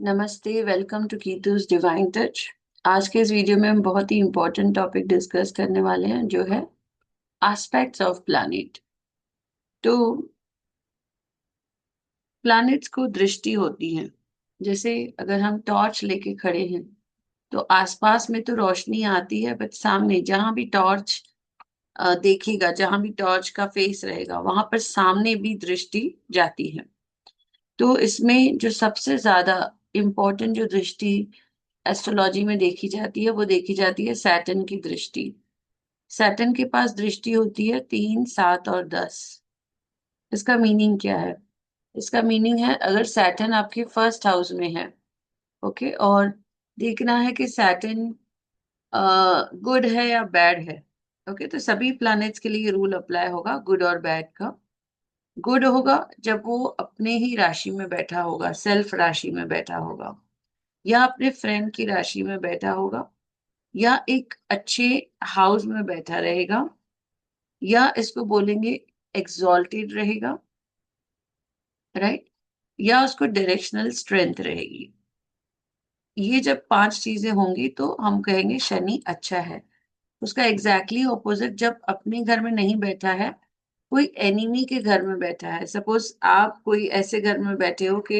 नमस्ते, welcome to कीतूज divine touch. आज के इस वीडियो में हम बहुत ही इंपॉर्टेंट टॉपिक डिस्कस करने वाले हैं जो है एस्पेक्ट्स ऑफ प्लैनेट। तो प्लैनेट्स को दृष्टि होती है। जैसे अगर हम टॉर्च लेके खड़े हैं तो आसपास में तो रोशनी आती है, बट सामने जहां भी टॉर्च देखेगा, जहां भी टॉर्च का फेस रहेगा, वहां पर सामने भी दृष्टि जाती है। तो इसमें जो सबसे ज्यादा इम्पोर्टेंट जो दृष्टि एस्ट्रोलॉजी में देखी जाती है वो देखी जाती है सैटर्न की दृष्टि। सैटर्न के पास दृष्टि होती है 3, 7 और 10। इसका मीनिंग क्या है? इसका मीनिंग है अगर सैटर्न आपके फर्स्ट हाउस में है, ओके, और देखना है कि सैटर्न गुड है या बैड है। ओके, तो सभी प्लैनेट्स के लिए रूल अप्लाई होगा गुड और बैड का। गुड होगा जब वो अपने ही राशि में बैठा होगा, सेल्फ राशि में बैठा होगा, या अपने फ्रेंड की राशि में बैठा होगा, या एक अच्छे हाउस में बैठा रहेगा, या इसको बोलेंगे एग्जॉल्टेड रहेगा, राइट, या उसको डायरेक्शनल स्ट्रेंथ रहेगी। ये जब 5 चीजें होंगी तो हम कहेंगे शनि अच्छा है। उसका एग्जैक्टली ऑपोजिट जब अपने घर में नहीं बैठा है, कोई एनिमी के घर में बैठा है। सपोज आप कोई ऐसे घर में बैठे हो कि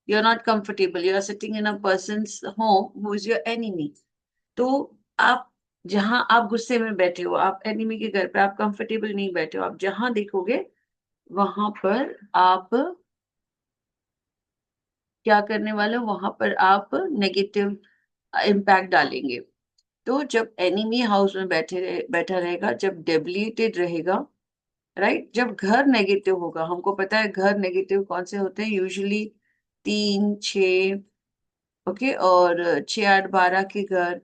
you are not comfortable, you are sitting in a person's home who is your enemy. तो आप जहां आप गुस्से में बैठे हो, आप एनिमी के घर पे आप कंफर्टेबल नहीं बैठे हो, आप जहां देखोगे वहां पर आप क्या करने वाले हो, वहां पर आप नेगेटिव इम्पैक्ट डालेंगे। तो जब एनिमी हाउस में बैठा रहेगा, जब डेबिलिटेड रहेगा, राइट, जब घर नेगेटिव होगा, हमको पता है घर नेगेटिव कौन से होते हैं यूजुअली, 3, 6, ओके, और 6, 8, 12 के घर,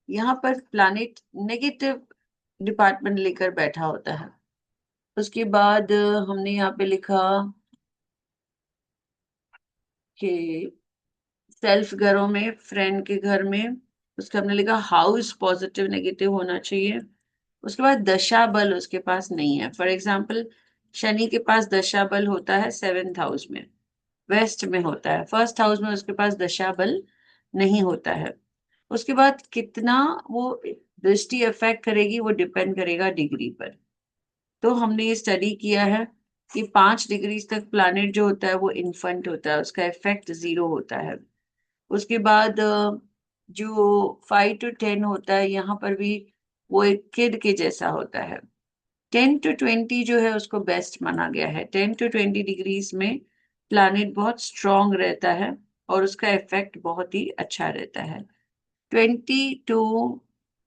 यहाँ पर प्लैनेट नेगेटिव डिपार्टमेंट लेकर बैठा होता है। उसके बाद हमने यहाँ पे लिखा कि सेल्फ घरों में, फ्रेंड के घर में, उसका हमने लिखा हाउस पॉजिटिव नेगेटिव होना चाहिए। उसके बाद दशा बल उसके पास नहीं है। फॉर एग्जाम्पल, शनि के पास दशा बल होता है 7th हाउस में, वेस्ट में होता है, फर्स्ट हाउस में उसके पास दशा बल नहीं होता है। उसके बाद कितना वो दृष्टि अफेक्ट करेगी वो डिपेंड करेगा डिग्री पर। तो हमने ये स्टडी किया है कि 5 डिग्री तक प्लैनेट जो होता है वो इन्फेंट होता है, उसका इफेक्ट 0 होता है। उसके बाद जो 5 to 10 होता है, यहाँ पर भी वो एक किड के जैसा होता है। 10 to 20 जो है उसको बेस्ट माना गया है। 10 to 20 डिग्रीज में प्लैनेट बहुत स्ट्रांग रहता है और उसका इफेक्ट बहुत ही अच्छा रहता है। 20 to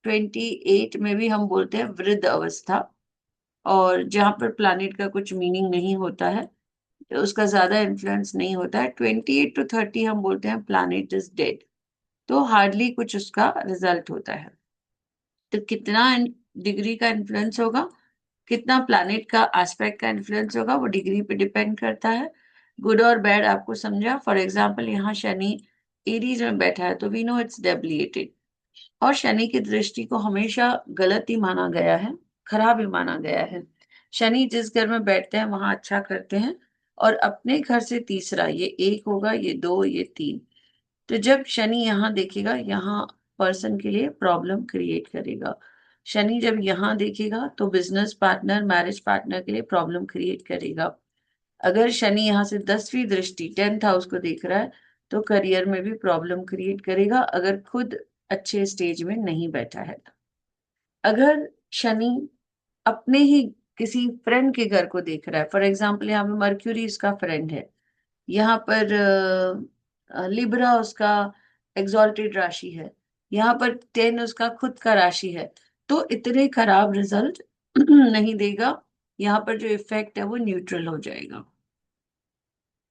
28 में भी हम बोलते हैं वृद्ध अवस्था, और जहां पर प्लैनेट का कुछ मीनिंग नहीं होता है, तो उसका ज्यादा इन्फ्लुएंस नहीं होता है। 28 to 30 हम बोलते हैं प्लैनेट इज डेड, तो हार्डली कुछ उसका रिजल्ट होता है। तो कितना डिग्री का इन्फ्लुएंस होगा, कितना प्लैनेट का एस्पेक्ट का इन्फ्लुएंस होगा, वो डिग्री पे डिपेंड करता है। गुड और बैड आपको समझा। फॉर एग्जाम्पल, यहाँ शनि एरीज में बैठा है तो वी नो इट्स डेबिलिटेड। और शनि की दृष्टि को हमेशा गलत ही माना गया है, खराब ही माना गया है। शनि जिस घर में बैठते हैं वहां अच्छा करते हैं, और अपने घर से तीसरा, ये 1 होगा, ये 2, ये 3। तो जब शनि यहाँ देखेगा, यहाँ पर्सन के लिए प्रॉब्लम क्रिएट करेगा। शनि जब यहाँ देखेगा तो बिजनेस पार्टनर, मैरिज पार्टनर के लिए प्रॉब्लम क्रिएट करेगा। अगर शनि यहाँ से 10वीं दृष्टि 10th हाउस को देख रहा है तो करियर में भी प्रॉब्लम क्रिएट करेगा, अगर खुद अच्छे स्टेज में नहीं बैठा है। अगर शनि अपने ही किसी फ्रेंड के घर को देख रहा है, फॉर एग्जाम्पल यहाँ पे मर्क्यूरी उसका फ्रेंड है, यहाँ पर लिब्रा उसका एग्जॉल्टेड राशि है, यहाँ पर 10 उसका खुद का राशि है, तो इतने खराब रिजल्ट नहीं देगा। यहाँ पर जो इफेक्ट है वो न्यूट्रल हो जाएगा,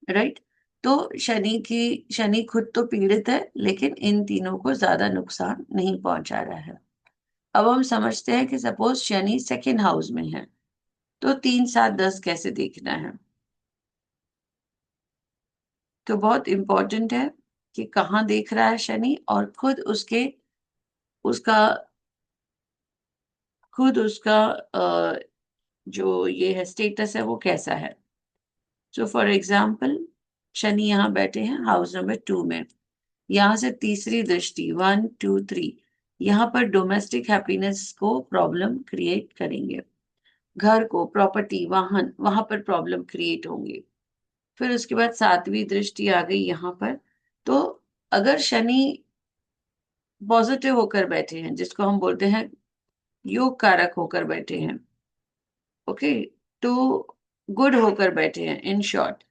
राइट। तो शनि खुद तो पीड़ित है, लेकिन इन तीनों को ज्यादा नुकसान नहीं पहुंचा रहा है। अब हम समझते हैं कि सपोज शनि 2nd हाउस में है, तो 3, 7, 10 कैसे देखना है। तो बहुत इंपॉर्टेंट है कि कहाँ देख रहा है शनि, और उसका खुद उसका जो ये है स्टेटस है वो कैसा है। सो फॉर एग्जाम्पल, शनि यहाँ बैठे हैं हाउस नंबर 2 में, यहां से तीसरी दृष्टि 1 2 3, यहाँ पर डोमेस्टिक हैप्पीनेस को प्रॉब्लम क्रिएट करेंगे। घर को, प्रॉपर्टी, वाहन, वहां पर प्रॉब्लम क्रिएट होंगे। फिर उसके बाद सातवीं दृष्टि आ गई यहाँ पर। तो अगर शनि पॉजिटिव होकर बैठे हैं, जिसको हम बोलते हैं योग कारक होकर बैठे हैं, ओके, तो गुड होकर बैठे हैं इन शॉर्ट,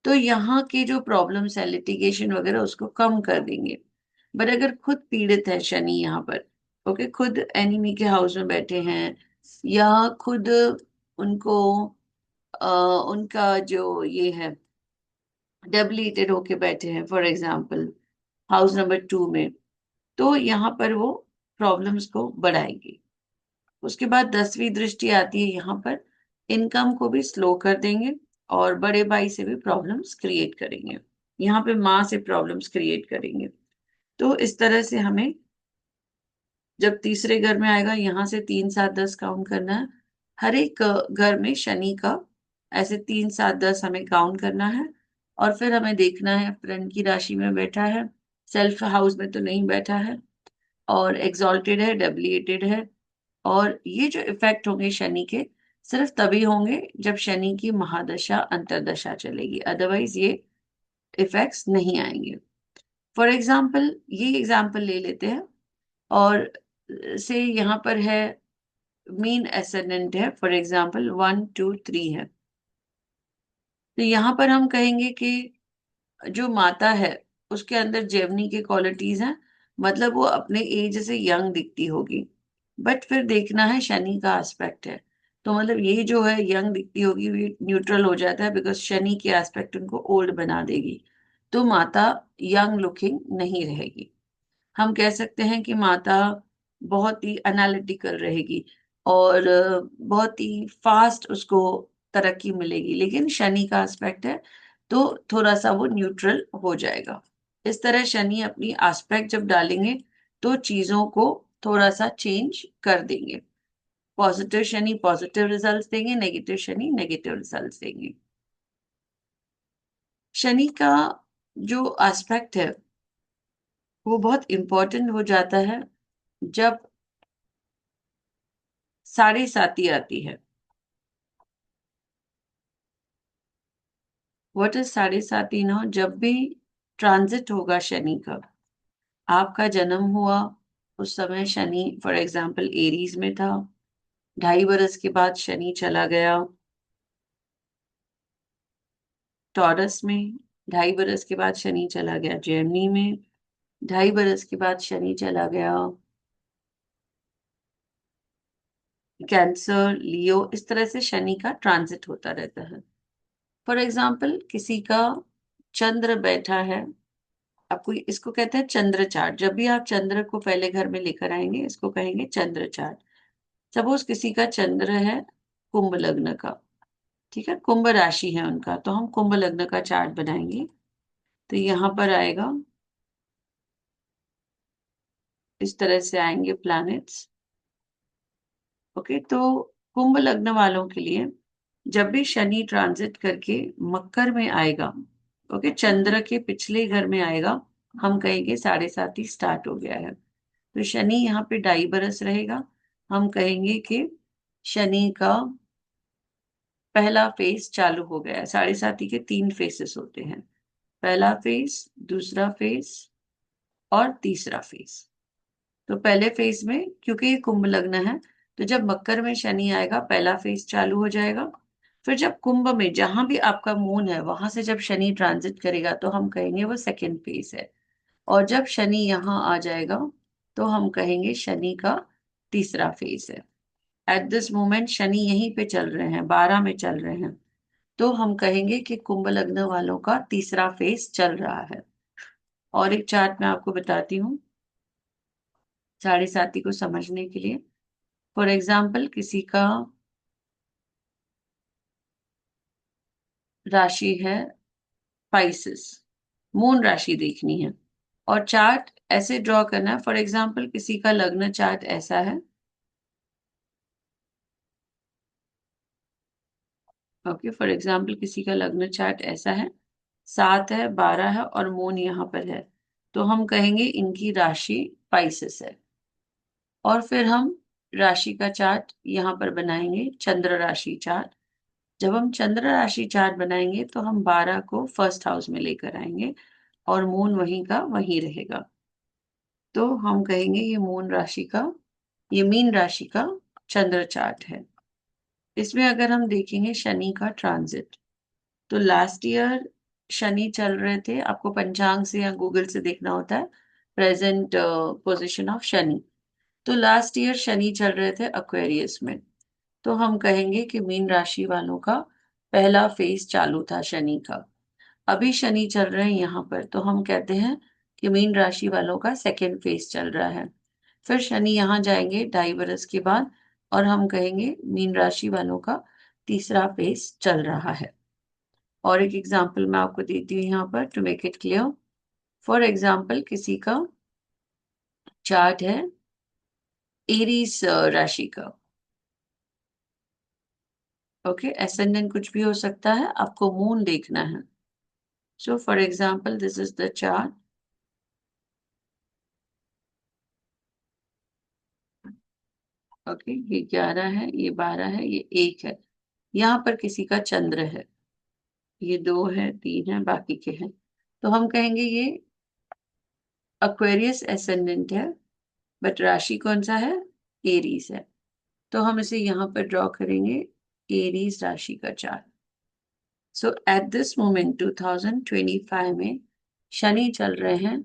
तो यहाँ की जो प्रॉब्लम्स है, लिटिगेशन वगैरह, उसको कम कर देंगे। बट अगर खुद पीड़ित है शनि यहाँ पर, ओके, खुद एनिमी के हाउस में बैठे हैं, या खुद उनको अ, उनका जो ये है डेबिलिटेड होके बैठे हैं, फॉर एग्जाम्पल हाउस नंबर 2 में, तो यहाँ पर वो प्रॉब्लम्स को बढ़ाएगी। उसके बाद 10वीं दृष्टि आती है यहाँ पर, इनकम को भी स्लो कर देंगे, और बड़े भाई से भी प्रॉब्लम्स क्रिएट करेंगे, यहाँ पे माँ से प्रॉब्लम्स क्रिएट करेंगे। तो इस तरह से हमें जब तीसरे घर में आएगा, यहाँ से 3 7 10 काउंट करना है। हर एक घर में शनि का ऐसे 3 7 10 हमें काउंट करना है। और फिर हमें देखना है फ्रेंड की राशि में बैठा है, सेल्फ हाउस में तो नहीं बैठा है, और एग्जॉल्टेड है, डेबिलिटेड है। और ये जो इफेक्ट होंगे शनि के, सिर्फ तभी होंगे जब शनि की महादशा अंतरदशा चलेगी, अदरवाइज ये इफेक्ट्स नहीं आएंगे। फॉर एग्जाम्पल, ये एग्जाम्पल ले लेते हैं, और से यहाँ पर है मीन एसेंडेंट है, फॉर एग्जाम्पल 1 2 3 है। तो यहाँ पर हम कहेंगे कि जो माता है उसके अंदर जेवनी के क्वालिटीज हैं, मतलब वो अपने एज से यंग दिखती होगी। बट फिर देखना है शनि का एस्पेक्ट है, तो मतलब ये जो है यंग दिखती होगी, ये न्यूट्रल हो जाता है, बिकॉज शनि की एस्पेक्ट उनको ओल्ड बना देगी। तो माता यंग लुकिंग नहीं रहेगी। हम कह सकते हैं कि माता बहुत ही एनालिटिकल रहेगी, और बहुत ही फास्ट उसको तरक्की मिलेगी, लेकिन शनि का एस्पेक्ट है, तो थोड़ा सा वो न्यूट्रल हो जाएगा। इस तरह शनि अपनी एस्पेक्ट जब डालेंगे, तो चीजों को थोड़ा सा चेंज कर देंगे। पॉजिटिव शनि पॉजिटिव रिजल्ट्स देंगे, नेगेटिव शनि नेगेटिव रिजल्ट्स देंगे। शनि का जो एस्पेक्ट है वो बहुत इंपॉर्टेंट हो जाता है जब साढ़े साती आती है। व्हाट इज साढ़े साती ना, जब भी ट्रांजिट होगा शनि का, आपका जन्म हुआ उस समय शनि फॉर एग्जाम्पल एरीज में था, 2.5 बरस के बाद शनि चला गया टॉरस में, 2.5 बरस के बाद शनि चला गया जेमिनी में, 2.5 बरस के बाद शनि चला गया कैंसर, लियो। इस तरह से शनि का ट्रांजिट होता रहता है। फॉर एग्जाम्पल किसी का चंद्र बैठा है, आपको इसको कहते हैं चंद्र चार्ट। जब भी आप चंद्र को पहले घर में लेकर आएंगे, इसको कहेंगे चंद्र चार्ट। सपोज किसी का चंद्र है कुंभ लग्न का, ठीक है, कुंभ राशि है उनका, तो हम कुंभ लग्न का चार्ट बनाएंगे। तो यहाँ पर आएगा, इस तरह से आएंगे प्लैनेट्स। ओके, तो कुंभ लग्न वालों के लिए जब भी शनि ट्रांजिट करके मकर में आएगा, ओके, चंद्र के पिछले घर में आएगा, हम कहेंगे साढ़े साती स्टार्ट हो गया है। तो शनि यहाँ पे 2.5 बरस रहेगा, हम कहेंगे कि शनि का पहला फेज चालू हो गया है। साढ़े साती के 3 फेसेस होते हैं, पहला फेज, दूसरा फेज और तीसरा फेज। तो पहले फेज में, क्योंकि ये कुंभ लग्न है, तो जब मकर में शनि आएगा पहला फेज चालू हो जाएगा। फिर जब कुंभ में जहां भी आपका मून है वहां से जब शनि ट्रांजिट करेगा, तो हम कहेंगे वो सेकेंड फेज है। और जब शनि यहाँ आ जाएगा, तो हम कहेंगे शनि का तीसरा फेज है। एट दिस मोमेंट शनि यहीं पे चल रहे हैं, 12 में चल रहे हैं, तो हम कहेंगे कि कुंभ लग्न वालों का तीसरा फेज चल रहा है। और एक चार्ट मैं आपको बताती हूँ साढ़े साती को समझने के लिए। फॉर एग्जाम्पल किसी का राशि है स्पाइसेस, मून राशि देखनी है, और चार्ट ऐसे ड्रॉ करना है। फॉर एग्जाम्पल किसी का लग्न चार्ट ऐसा है, ओके, फॉर एग्जाम्पल किसी का लग्न चार्ट ऐसा है, 7 है, 12 है और मून यहाँ पर है। तो हम कहेंगे इनकी राशि पाइसेस है। और फिर हम राशि का चार्ट यहाँ पर बनाएंगे, चंद्र राशि चार्ट। जब हम चंद्र राशि चार्ट बनाएंगे तो हम 12 को फर्स्ट हाउस में लेकर आएंगे और मून वहीं का वहीं रहेगा। तो हम कहेंगे ये मून राशि का, ये मीन राशि का चंद्र चार्ट है। इसमें अगर हम देखेंगे शनि का ट्रांजिट, तो लास्ट ईयर शनि चल रहे थे, आपको पंचांग से या गूगल से देखना होता है प्रेजेंट पोजीशन ऑफ शनि। तो लास्ट ईयर शनि चल रहे थे एक्वेरियस में। तो हम कहेंगे कि मीन राशि वालों का पहला फेज चालू था शनि का। अभी शनि चल रहे हैं यहाँ पर, तो हम कहते हैं कि मीन राशि वालों का सेकेंड फेज चल रहा है। फिर शनि यहाँ जाएंगे 2.5 बरस के बाद, और हम कहेंगे मीन राशि वालों का तीसरा फेज चल रहा है। और एक एग्जाम्पल मैं आपको देती हूँ यहाँ पर to make it clear. For example किसी का चार्ट है एरीज राशि का, ओके, एसेंडेंट कुछ भी हो सकता है, आपको मून देखना है। So for example this is the chart, okay, ये 11 है, ये 12 है, ये 1 है। यहाँ पर किसी का चंद्र है, ये 2 है, 3 है, बाकी के हैं। तो हम कहेंगे ये अक्वेरियस एसेंडेंट है, बट राशि कौन सा है, एरीज है। तो हम इसे यहाँ पर ड्रॉ करेंगे, एरीज राशि का chart. So at this moment 2025 में शनि चल रहे हैं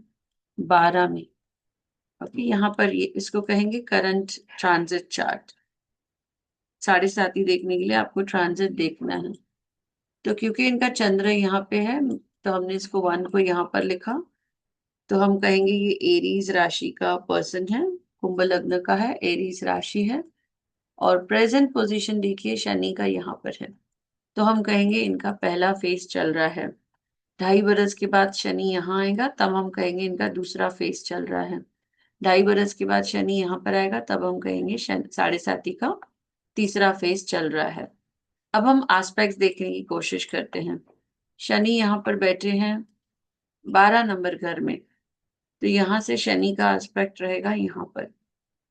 12 में। ओके, यहाँ पर ये इसको कहेंगे करंट ट्रांजिट चार्ट। 7.5 देखने के लिए आपको ट्रांजिट देखना है। तो क्योंकि इनका चंद्र यहाँ पे है, तो हमने इसको 1 को यहाँ पर लिखा। तो हम कहेंगे ये एरीज राशि का पर्सन है, कुंभ लग्न का है, एरीज राशि है। और प्रेजेंट पोजीशन देखिए शनि का यहाँ पर है। तो हम कहेंगे इनका पहला फेज चल रहा है। 2.5 बरस के बाद शनि यहाँ आएगा, तब हम कहेंगे इनका दूसरा फेज चल रहा है। 2.5 बरस के बाद शनि यहाँ पर आएगा, तब हम कहेंगे 7.5 का तीसरा फेज चल रहा है। अब हम एस्पेक्ट्स देखने की कोशिश करते हैं। शनि यहाँ पर बैठे हैं 12 नंबर घर में, तो यहाँ से शनि का एस्पेक्ट रहेगा यहाँ पर।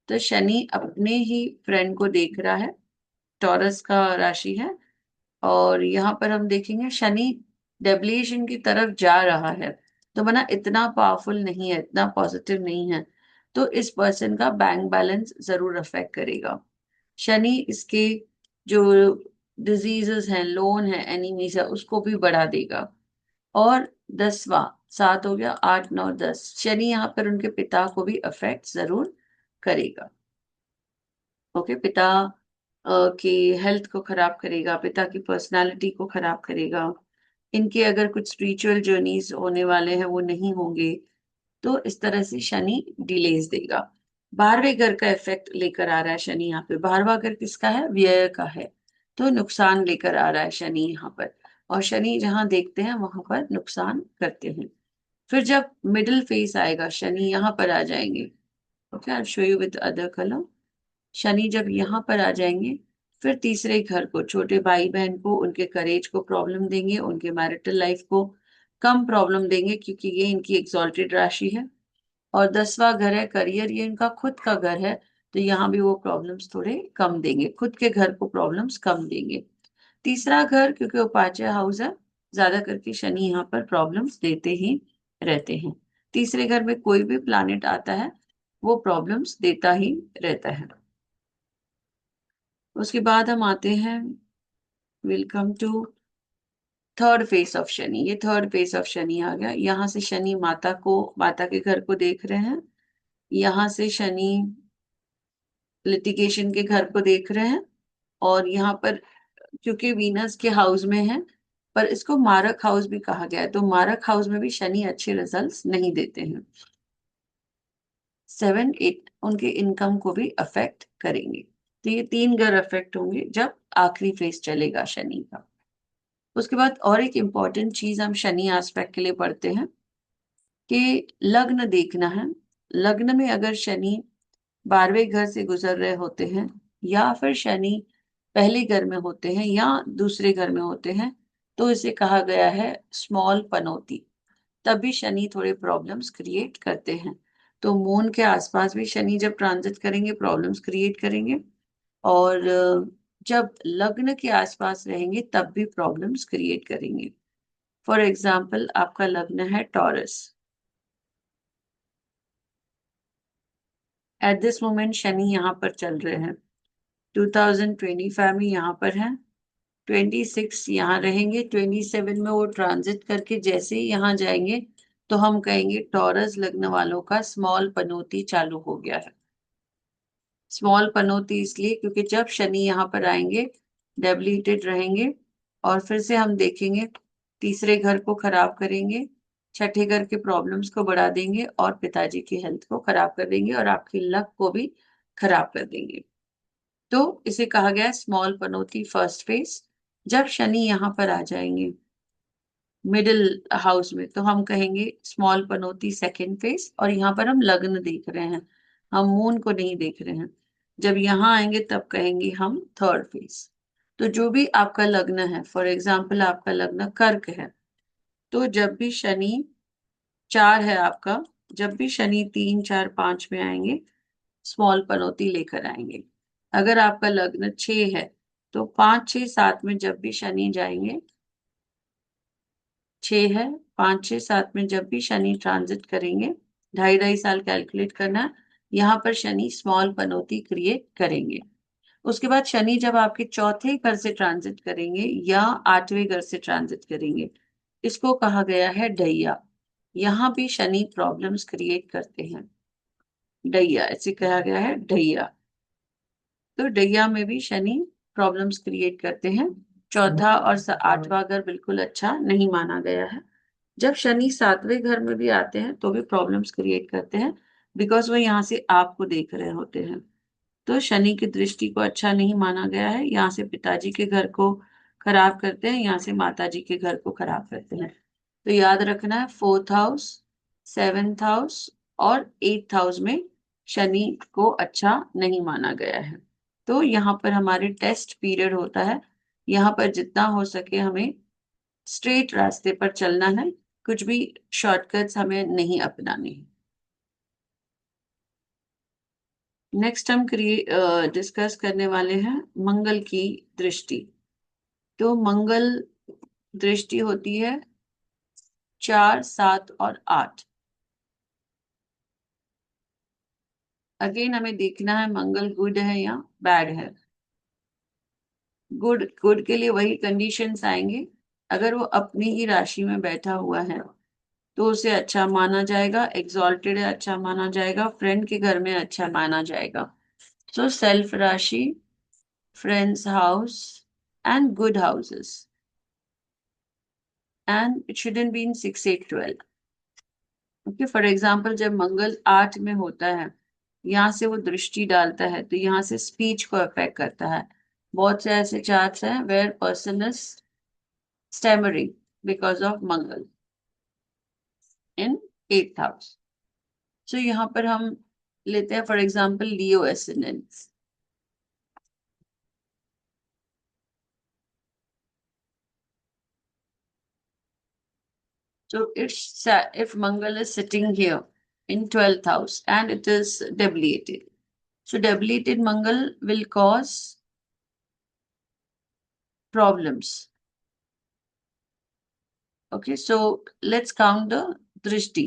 तो शनि अपने ही फ्रेंड को देख रहा है, टॉरस का राशि है। और यहाँ पर हम देखेंगे शनि डेविएशन की तरफ जा रहा है, तो बना इतना पावरफुल नहीं है, इतना पॉजिटिव नहीं है। तो इस पर्सन का बैंक बैलेंस जरूर अफेक्ट करेगा। शनि इसके जो डिजीजेस हैं, लोन है, एनिमीज है, उसको भी बढ़ा देगा। और 10वां, 7 हो गया, 8, 9, 10, शनि यहाँ पर उनके पिता को भी अफेक्ट जरूर करेगा। ओके, पिता की हेल्थ को खराब करेगा, पिता की पर्सनालिटी को खराब करेगा। इनके अगर कुछ स्पिरिचुअल जर्नीज होने वाले हैं वो नहीं होंगे। तो इस तरह से शनि डिलेज देगा। 12वें घर का इफेक्ट लेकर आ रहा है शनि यहाँ पे। 12वां घर किसका है, व्यय का है। तो नुकसान लेकर आ रहा है शनि यहाँ पर। और शनि जहां देखते हैं वहां पर नुकसान करते हैं। फिर जब मिडिल फेस आएगा, शनि यहाँ पर आ जाएंगे। Okay, I show you with other colour. Shani जब यहाँ पर आ जाएंगे, फिर तीसरे घर को, छोटे भाई बहन को, उनके करेज को प्रॉब्लम देंगे, उनके मैरिटल लाइफ को कम प्रॉब्लम देंगे, क्योंकि ये इनकी एग्जॉल्टेड राशि है। और 10वां घर है करियर, ये इनका खुद का घर है। तो यहाँ भी वो प्रॉब्लम्स थोड़े कम देंगे, खुद के घर को प्रॉब्लम्स कम देंगे। तीसरा घर क्योंकि वो पांचवा हाउस है, ज्यादा करके शनि यहाँ पर प्रॉब्लम्स देते ही रहते हैं। तीसरे घर में कोई भी प्लैनेट आता है वो प्रॉब्लम्स देता ही रहता है। उसके बाद हम आते हैं, welcome to third phase of Shani. ये थर्ड फेस ऑफ शनि आ गया। यहाँ से शनि माता को, माता के घर को देख रहे हैं। यहाँ से शनि लिटिगेशन के घर को देख रहे हैं। और यहाँ पर क्योंकि वीनस के हाउस में है, पर इसको मारक हाउस भी कहा गया है, तो मारक हाउस में भी शनि अच्छे रिजल्ट्स नहीं देते हैं। 7, 8 उनके इनकम को भी अफेक्ट करेंगे। तो ये 3 घर अफेक्ट होंगे जब आखिरी फेज चलेगा शनि का। उसके बाद और एक इम्पॉर्टेंट चीज हम शनि एस्पेक्ट के लिए पढ़ते हैं कि लग्न देखना है। लग्न में अगर शनि 12वें घर से गुजर रहे होते हैं, या फिर शनि पहले घर में होते हैं या दूसरे घर में होते हैं, तो इसे कहा गया है स्मॉल पनौती। तभी शनि थोड़े प्रॉब्लम्स क्रिएट करते हैं। तो मून के आसपास भी शनि जब ट्रांजिट करेंगे प्रॉब्लम्स क्रिएट करेंगे, और जब लग्न के आसपास रहेंगे तब भी प्रॉब्लम्स क्रिएट करेंगे। फॉर एग्जाम्पल, आपका लग्न है taurus, at this moment Shani यहाँ पर चल रहे हैं, 2025 में यहाँ पर है, 26 यहाँ रहेंगे, 27 में वो ट्रांजिट करके जैसे ही यहाँ जाएंगे तो हम कहेंगे टॉरस लग्न वालों का स्मॉल पनौती चालू हो गया है। स्मॉल पनौती इसलिए क्योंकि जब शनि यहाँ पर आएंगे डेबिलिटेड रहेंगे, और फिर से हम देखेंगे तीसरे घर को खराब करेंगे, छठे घर के प्रॉब्लम्स को बढ़ा देंगे, और पिताजी की हेल्थ को खराब कर देंगे, और आपकी लक को भी खराब कर देंगे। तो इसे कहा गया स्मॉल पनौती फर्स्ट फेज। जब शनि यहाँ पर आ जाएंगे मिडिल हाउस में तो हम कहेंगे स्मॉल पनौती सेकेंड फेज, और यहाँ पर हम लग्न देख रहे हैं, हम मून को नहीं देख रहे हैं। जब यहाँ आएंगे तब कहेंगे हम थर्ड फेज। तो जो भी आपका लग्न है, फॉर एग्जाम्पल आपका लग्न कर्क है, तो जब भी शनि 4 है आपका, जब भी शनि 3 4 5 में आएंगे स्मॉल पनौती लेकर आएंगे। अगर आपका लग्न 6 है तो 5 6 7 में जब भी शनि जाएंगे, 6 है, 5 6 7 में जब भी शनि ट्रांजिट करेंगे, 2.5 2.5 साल कैलकुलेट करना है, यहाँ पर शनि स्मॉल पनौती क्रिएट करेंगे। उसके बाद शनि जब आपके चौथे घर से ट्रांजिट करेंगे या 8वें घर से ट्रांजिट करेंगे, इसको कहा गया है ढैया। यहाँ भी शनि प्रॉब्लम्स क्रिएट करते हैं, ढैया ऐसे कहा गया है ढैया। तो ढैया में भी शनि प्रॉब्लम्स क्रिएट करते हैं। चौथा और 8वां घर बिल्कुल अच्छा नहीं माना गया है। जब शनि 7वें घर में भी आते हैं तो भी प्रॉब्लम्स क्रिएट करते हैं, बिकॉज वो यहाँ से आपको देख रहे होते हैं। तो शनि की दृष्टि को अच्छा नहीं माना गया है, यहाँ से पिताजी के घर को खराब करते हैं, यहाँ से माताजी के घर को खराब करते हैं। तो याद रखना है, 4th हाउस, 7th हाउस और 8th हाउस में शनि को अच्छा नहीं माना गया है। तो यहाँ पर हमारे टेस्ट पीरियड होता है, यहाँ पर जितना हो सके हमें स्ट्रेट रास्ते पर चलना है, कुछ भी शॉर्टकट्स हमें नहीं अपनाने हैं। नेक्स्ट हम डिस्कस करने वाले हैं मंगल की दृष्टि। तो मंगल दृष्टि होती है 4 7 और 8। अगेन हमें देखना है मंगल गुड है या बैड है। गुड, गुड के लिए वही कंडीशंस आएंगे, अगर वो अपनी ही राशि में बैठा हुआ है तो उसे अच्छा माना जाएगा, एग्जॉल्टेड है अच्छा माना जाएगा, फ्रेंड के घर में अच्छा माना जाएगा। सो सेल्फ राशि, friends house and good houses, and it shouldn't be in 6 8 12। Okay, for example जब मंगल 8 में होता है, यहाँ से वो दृष्टि डालता है तो यहाँ से स्पीच को अफेक्ट करता है। बहुत से ऐसे चार्ट्स हैं where person is stammering because of Mangal in 8th house. So यहाँ पर हम लेते हैं for example Leo ascendant. So it's if Mangal is sitting here in 12th house and it is debilitated. So debilitated Mangal will cause problems. Okay, so let's count the drishti.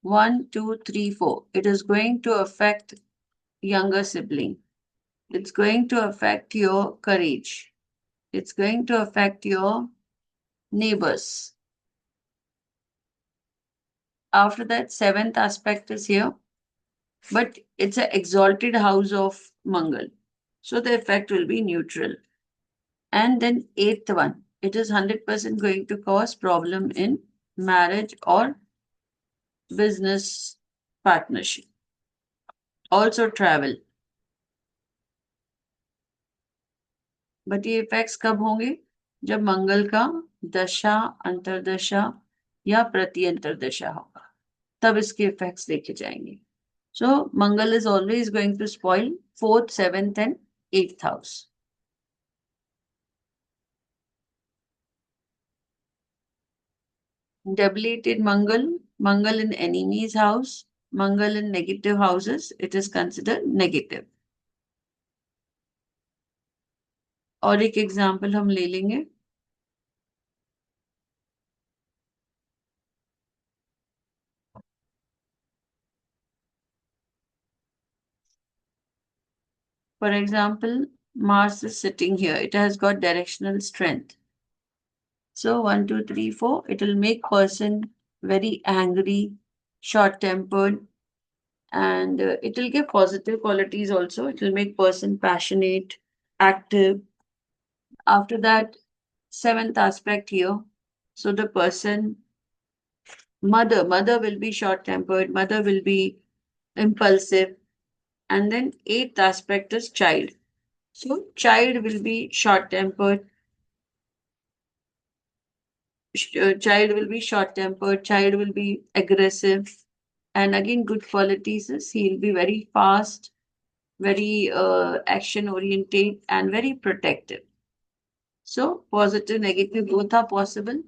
1, 2, 3, 4. It is going to affect younger sibling. It's going to affect your courage. It's going to affect your neighbors. After that, 7th aspect is here, but it's an exalted house of Mangal. So the effect will be neutral. And then 8th one, it is 100% going to cause problem in marriage or business partnership. Also travel. But ये effects कब होंगे? जब मंगल का दशा, अंतरदशा या प्रति अंतरदशा होगा, तब इसके इफेक्ट्स देखे जाएंगे। So Mangal is always going to spoil 4th 7th and 8th house. Debilitated Mangal, Mangal in enemy's house, Mangal in negative houses, it is considered negative. और एक एग्जाम्पल हम ले लेंगे. For example, Mars is sitting here. It has got directional strength. So 1, 2, 3, 4. It will make person very angry, short-tempered, and it will give positive qualities also. It will make person passionate, active. After that, seventh aspect here. So the person, mother will be short-tempered, mother will be impulsive, and then eighth aspect is child. So child will be short-tempered, child will be short-tempered, child will be aggressive, and again good qualities is he'll be very fast, very action-oriented, and very protective. So positive, negative, both are possible.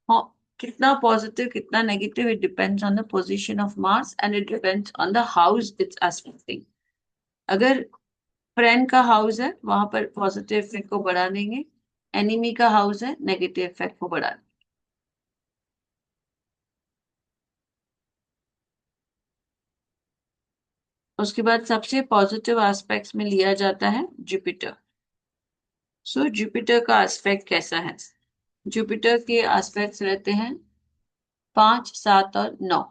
हाँ, कितना positive, कितना negative, it depends on the position of Mars and it depends on the house it's aspecting. अगर friend का house है वहां पर positive effect को बढ़ा देंगे, एनिमी का हाउस है नेगेटिव इफेक्ट को बढ़ा देंगे. उसके बाद सबसे पॉजिटिव एस्पेक्ट्स में लिया जाता है जुपिटर. सो जुपिटर का एस्पेक्ट कैसा है? जुपिटर के एस्पेक्ट्स रहते हैं 5, 7 और 9.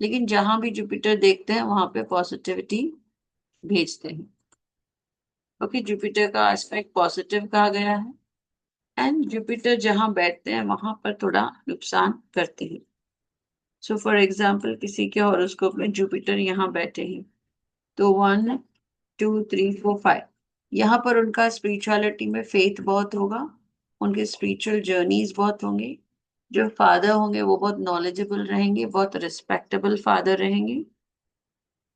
लेकिन जहां भी जुपिटर देखते हैं वहां पे पॉजिटिविटी भेजते हैं. ओके, जुपिटर का एस्पेक्ट पॉजिटिव कहा गया है. एंड जुपिटर जहां बैठते हैं वहां पर थोड़ा नुकसान करते हैं. सो फॉर एग्जाम्पल किसी के हॉरोस्कोप में जुपिटर यहाँ बैठे हैं तो 1, 2, 3, 4, 5 यहाँ पर उनका स्पिरिचुअलिटी में फेथ बहुत होगा, उनके स्पिरिचुअल जर्नीज बहुत होंगे. जो फादर होंगे वो बहुत नॉलेजेबल रहेंगे, बहुत रिस्पेक्टेबल फादर रहेंगे.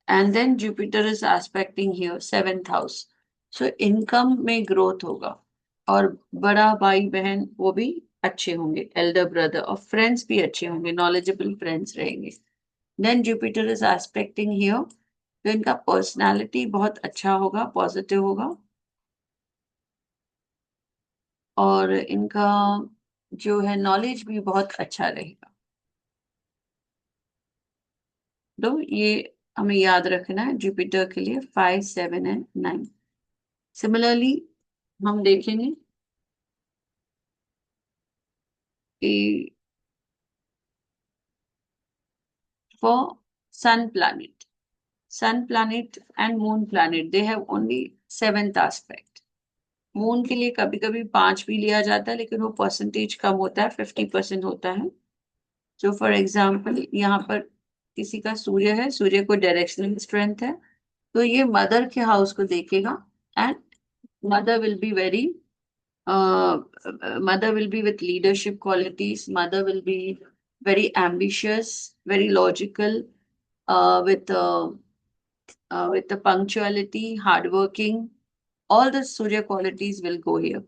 And then Jupiter is aspecting here seventh house. So income में ग्रोथ होगा और बड़ा भाई बहन वो भी अच्छे होंगे, एल्डर ब्रदर और फ्रेंड्स भी अच्छे होंगे, नॉलेजेबल फ्रेंड्स रहेंगे. Then Jupiter is aspecting here तो इनका पर्सनालिटी बहुत अच्छा होगा, पॉजिटिव होगा और इनका जो है नॉलेज भी बहुत अच्छा रहेगा. तो ये हमें याद रखना है जुपिटर के लिए 5, 7 एंड 9. सिमिलरली हम देखेंगे कि for sun planet, sun planet and moon planet, they have only seventh aspect. Moon के लिए कभी कभी 5 भी लिया जाता है लेकिन वो परसेंटेज कम होता है, 50% होता है. जो फॉर एग्जाम्पल यहाँ पर किसी का सूर्य है, सूर्य को डायरेक्शनल स्ट्रेंथ है तो ये मदर के हाउस को देखेगा. And mother will be very mother will be with leadership qualities. Mother will be very ambitious, very logical, with the punctuality, hardworking. All the Surya qualities will go here.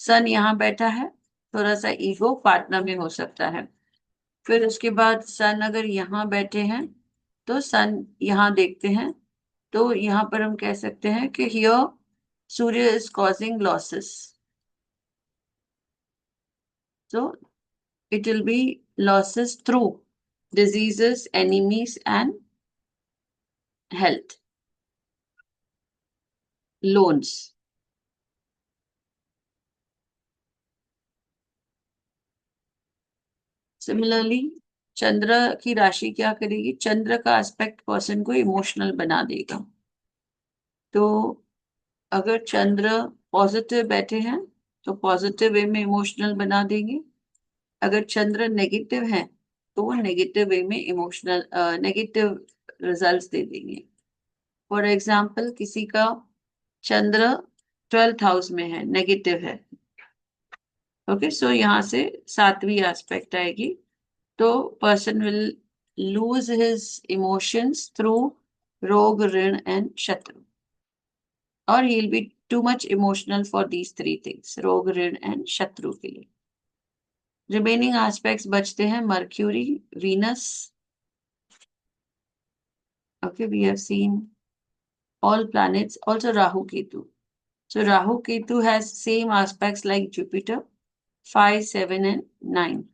Sun यहाँ बैठा है, थोड़ा सा ego partner में हो सकता है. फिर उसके बाद सन अगर यहाँ बैठे हैं तो सन यहाँ देखते हैं तो यहाँ पर हम कह सकते हैं कि here Surya is causing losses. So it will be losses through diseases, enemies, and health, loans. Similarly, चंद्र की राशि क्या करेगी? चंद्र का एस्पेक्ट पर्सन को इमोशनल बना देगा. तो अगर चंद्र पॉजिटिव बैठे हैं तो पॉजिटिव वे में इमोशनल बना देंगे. अगर चंद्र नेगेटिव है तो वो नेगेटिव वे में इमोशनल नेगेटिव रिजल्ट्स दे देंगे. फॉर एग्जाम्पल किसी का चंद्र 12th हाउस में है, नेगेटिव है. ओके, सो यहाँ से 7वीं एस्पेक्ट आएगी तो person will lose his emotions through रोग, ऋण एंड शत्रु. और he will be too much emotional for these 3 things, रोग, ऋण एंड शत्रु के लिए. रिमेनिंग एस्पेक्ट्स बचते हैं Mercury, Venus. Okay, we have seen all planets, also Rahu Ketu. So Rahu Ketu has same aspects like Jupiter, 5, 7 and 9.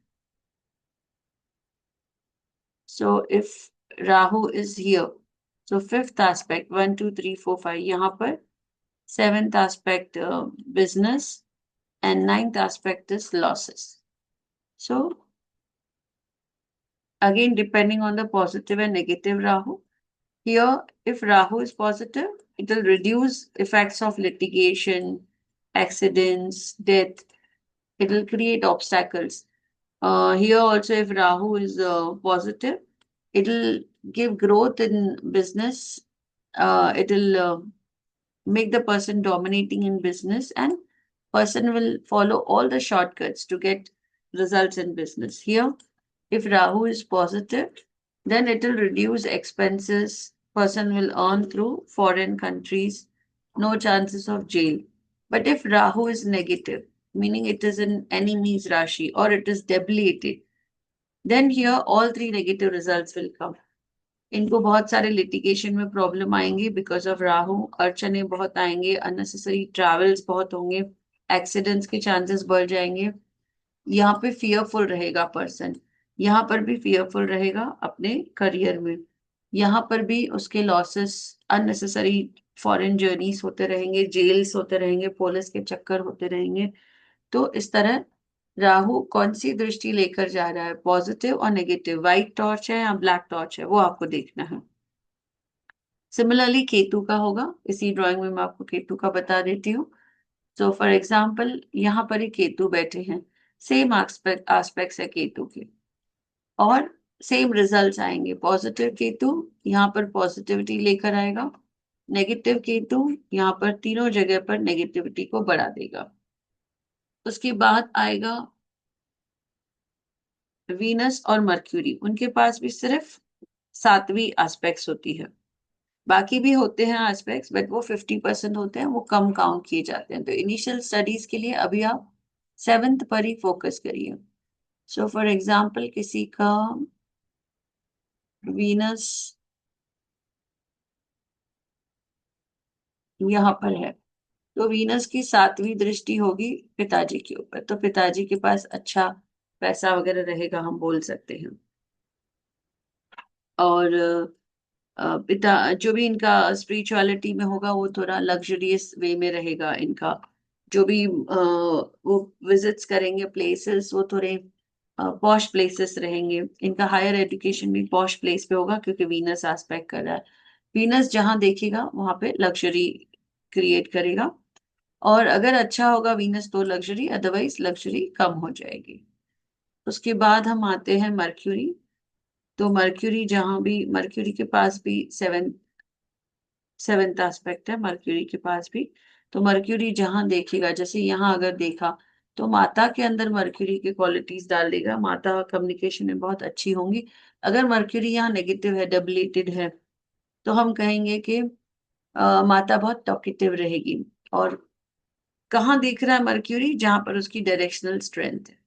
So if Rahu is here, so fifth aspect 1, 2, 3, 4, 5 यहाँ पर, seventh aspect business, and ninth aspect is losses. So again depending on the positive and negative Rahu. Here, if Rahu is positive, it will reduce effects of litigation, accidents, death. It will create obstacles. Here also, if Rahu is positive, it will give growth in business. It will make the person dominating in business, and person will follow all the shortcuts to get results in business. Here, if Rahu is positive, then it will reduce expenses. Person will earn through foreign countries. No chances of jail. But if Rahu is negative, meaning it is in enemy's Rashi or it is debilitated, then here all three negative results will come. इनको बहुत सारे litigation में problem आएंगी because of Rahu. अड़चने बहुत आएंगे, unnecessary travels बहुत होंगे, accidents के चांसेस बढ़ जाएंगे. यहाँ पे फियरफुल रहेगा पर्सन, यहाँ पर भी फियरफुल रहेगा अपने करियर में, यहाँ पर भी उसके लॉसेस, अननेसेसरी फॉरेन जर्नीज होते रहेंगे, जेल्स होते रहेंगे, पुलिस के चक्कर होते रहेंगे. तो इस तरह राहु कौन सी दृष्टि लेकर जा रहा है, पॉजिटिव और नेगेटिव, व्हाइट टॉर्च है या ब्लैक टॉर्च है, वो आपको देखना है. सिमिलरली केतु का होगा, इसी ड्राइंग में मैं आपको केतु का बता देती हूँ. सो फॉर एग्जाम्पल यहाँ पर ही केतु बैठे हैं, सेम एस्पेक्ट्स है केतु के, और सेम रिजल्ट्स आएंगे. पॉजिटिव केतु यहाँ पर पॉजिटिविटी लेकर आएगा, नेगेटिव केतु यहाँ पर तीनों जगह पर नेगेटिविटी को बढ़ा देगा. उसके बाद आएगा वीनस और मर्क्यूरी, उनके पास भी सिर्फ सातवीं एस्पेक्ट्स होती है. बाकी भी होते हैं एस्पेक्ट्स, बट वो 50% होते हैं, वो कम काउंट किए जाते हैं. तो इनिशियल स्टडीज के लिए अभी आप सेवेंथ पर ही फोकस करिए. सो फॉर एग्जाम्पल किसी का वीनस यहाँ पर है, तो वीनस की सातवीं दृष्टि होगी पिताजी के ऊपर, तो पिताजी के पास अच्छा पैसा वगैरह रहेगा, हम बोल सकते हैं. और पिता जो भी इनका स्पिरिचुअलिटी में होगा वो थोड़ा लग्जरियस वे में रहेगा. इनका जो भी वो विजिट्स करेंगे प्लेसेस, वो थोड़े पॉश प्लेसेस रहेंगे. इनका हायर एजुकेशन भी पॉश प्लेस पे होगा क्योंकि वीनस एस्पेक्ट कर रहा है. वीनस जहां देखेगा वहां पे लग्जरी क्रिएट करेगा, और अगर अच्छा होगा वीनस तो लग्जरी, अदरवाइज लग्जरी कम हो जाएगी. उसके बाद हम आते हैं मर्क्यूरी. तो मर्क्यूरी जहां भी, मर्क्यूरी के पास भी सेवेंथ एस्पेक्ट है मर्क्यूरी के पास भी. तो मर्क्यूरी जहां देखेगा, जैसे यहाँ अगर देखा तो माता के अंदर मर्क्यूरी की क्वालिटीज डाल देगा, माता कम्युनिकेशन में बहुत अच्छी होंगी. अगर मर्क्यूरी यहाँ नेगेटिव है, डबलेटेड है, तो हम कहेंगे कि माता बहुत टॉकेटिव रहेगी. और कहाँ देख रहा है मर्क्यूरी, जहां पर उसकी डायरेक्शनल स्ट्रेंथ है,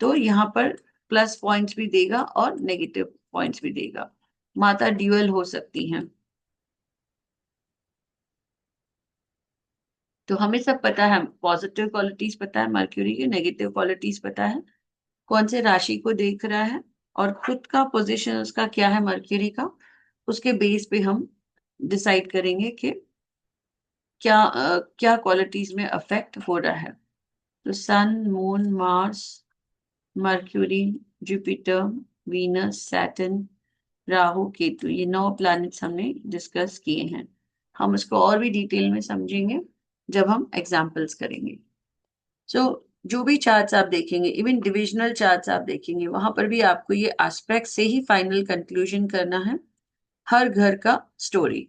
तो यहाँ पर प्लस पॉइंट्स भी देगा और नेगेटिव पॉइंट्स भी देगा. माता ड्यूअल हो सकती हैं. तो हमें सब पता है, पॉजिटिव क्वालिटीज पता है मर्क्यूरी की, नेगेटिव क्वालिटीज पता है, कौन से राशि को देख रहा है, और खुद का पोजीशन उसका क्या है मर्क्यूरी का. उसके बेस पे हम डिसाइड करेंगे कि क्या क्वालिटीज में अफेक्ट हो रहा है. तो sun, moon, Mars, Mercury, Jupiter, Venus, Saturn, Rahu, Ketu, ये 9 प्लैनेट्स हमने डिस्कस किए हैं. हम इसको और भी डिटेल में समझेंगे जब हम एग्जाम्पल्स करेंगे. सो जो भी चार्ट्स आप देखेंगे, इवन डिविजनल चार्ट्स आप देखेंगे, वहां पर भी आपको ये एस्पेक्ट से ही फाइनल कंक्लूजन करना है हर घर का स्टोरी.